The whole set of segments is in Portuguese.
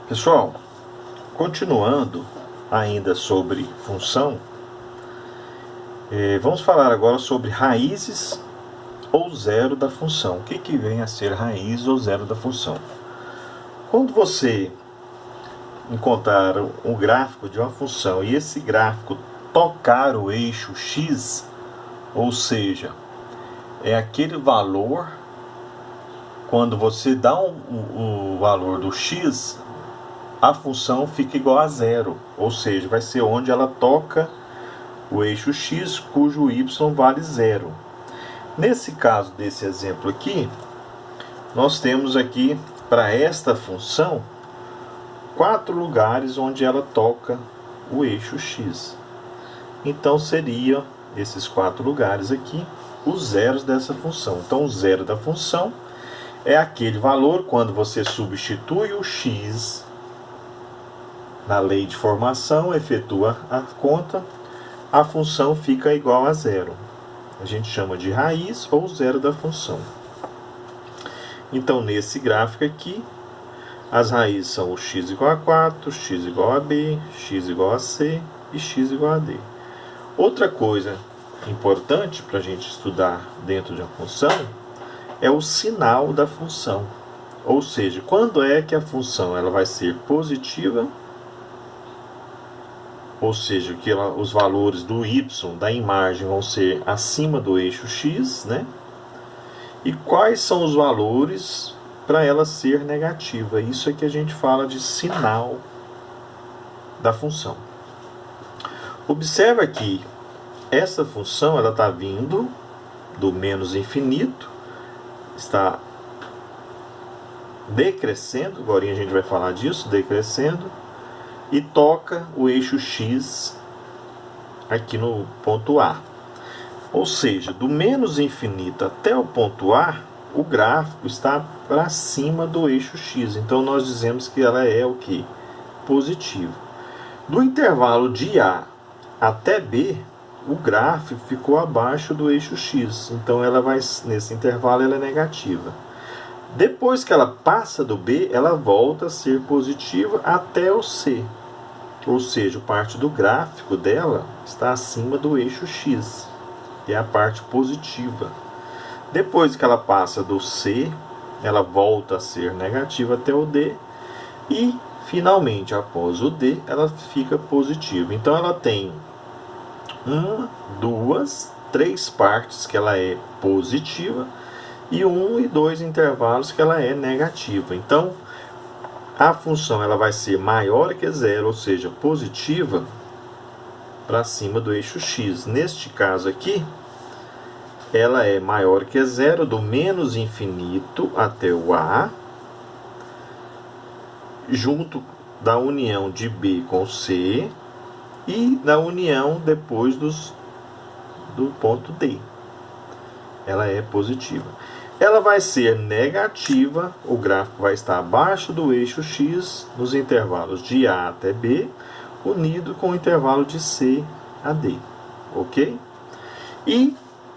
Pessoal, continuando ainda sobre função, vamos falar agora sobre raízes ou zero da função. O que vem a ser raiz ou zero da função? Quando você encontrar um gráfico de uma função e esse gráfico tocar o eixo x, ou seja, é aquele valor, quando você dá o valor do x, a função fica igual a zero, ou seja, vai ser onde ela toca o eixo x, cujo y vale zero. Nesse caso desse exemplo aqui, nós temos aqui para esta função 4 lugares onde ela toca o eixo x. Então seria esses 4 lugares aqui os zeros dessa função. Então o zero da função é aquele valor quando você substitui o x na lei de formação, efetua a conta, a função fica igual a zero. A gente chama de raiz ou zero da função. Então, nesse gráfico aqui, as raízes são o x igual a 4, x igual a b, x igual a c e x igual a d. Outra coisa importante para a gente estudar dentro de uma função é o sinal da função. Ou seja, quando é que a função ela vai ser positiva, ou seja, que os valores do y da imagem vão ser acima do eixo x, né? E quais são os valores para ela ser negativa? Isso é que a gente fala de sinal da função. Observa que essa função ela está vindo do menos infinito, está decrescendo, agora a gente vai falar disso, decrescendo, e toca o eixo x aqui no ponto A. Ou seja, do menos infinito até o ponto A, o gráfico está para cima do eixo x. Então nós dizemos que ela é o que? Positiva. Do intervalo de A até B, o gráfico ficou abaixo do eixo x. Então ela vai, nesse intervalo ela é negativa. Depois que ela passa do B, ela volta a ser positiva até o C. Ou seja, parte do gráfico dela está acima do eixo x. É a parte positiva. Depois que ela passa do C, ela volta a ser negativa até o D. E, finalmente, após o D, ela fica positiva. Então, ela tem 1, 2, 3 partes que ela é positiva e 1 e 2 intervalos que ela é negativa. Então, a função ela vai ser maior que zero, ou seja, positiva para cima do eixo x. Neste caso aqui, ela é maior que zero do menos infinito até o A, junto da união de B com C e da união depois do ponto D. Ela é positiva. Ela vai ser negativa, o gráfico vai estar abaixo do eixo x nos intervalos de A até B, unido com o intervalo de C a D. Ok? E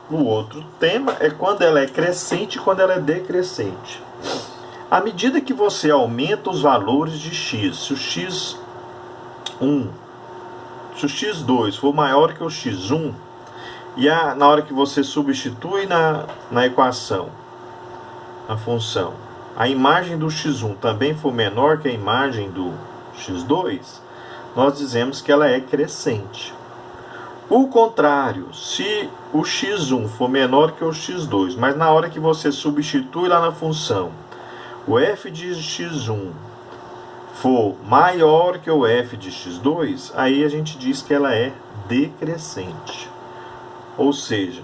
o outro tema é quando ela é crescente e quando ela é decrescente. À medida que você aumenta os valores de x, se o x1, se o x2 for maior que o x1, e na hora que você substitui na equação, a função, a imagem do x1 também for menor que a imagem do x2, nós dizemos que ela é crescente. O contrário, se o x1 for menor que o x2, mas na hora que você substitui lá na função, o f de x1 for maior que o f de x2, aí a gente diz que ela é decrescente. Ou seja,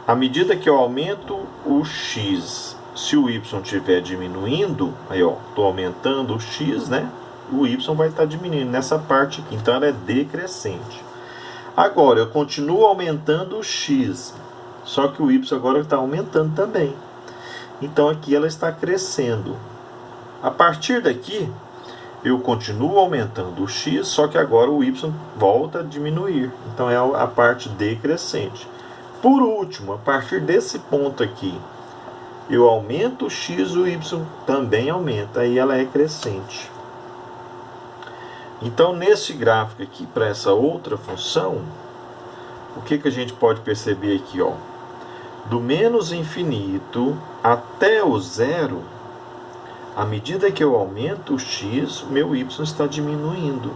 à medida que eu aumento o x, se o y estiver diminuindo, aí ó, estou aumentando o x, né? O y vai estar diminuindo nessa parte aqui, então ela é decrescente. Agora, eu continuo aumentando o x, só que o y agora está aumentando também. Então aqui ela está crescendo. A partir daqui, eu continuo aumentando o x, só que agora o y volta a diminuir. Então é a parte decrescente. Por último, a partir desse ponto aqui, eu aumento o x, o y também aumenta, aí ela é crescente. Então, nesse gráfico aqui, para essa outra função, o que a gente pode perceber aqui, ó? Do menos infinito até o zero, à medida que eu aumento o x, o meu y está diminuindo.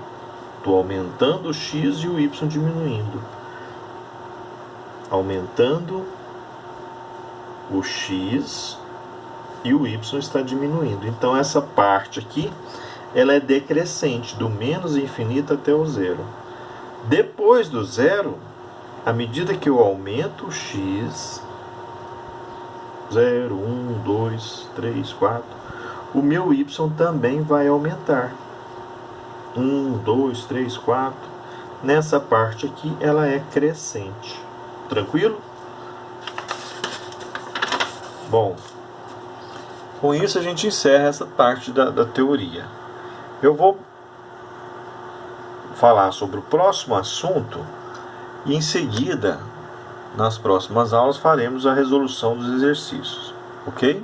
Estou aumentando o x e o y diminuindo. Aumentando o x e o y está diminuindo. Então, essa parte aqui, ela é decrescente, do menos infinito até o zero. Depois do zero, à medida que eu aumento o x, 0, 1, 2, 3, 4, o meu y também vai aumentar. 1, 2, 3, 4. Nessa parte aqui, ela é crescente. Tranquilo? Bom, com isso a gente encerra essa parte da teoria. Eu vou falar sobre o próximo assunto e em seguida, nas próximas aulas, faremos a resolução dos exercícios. Ok?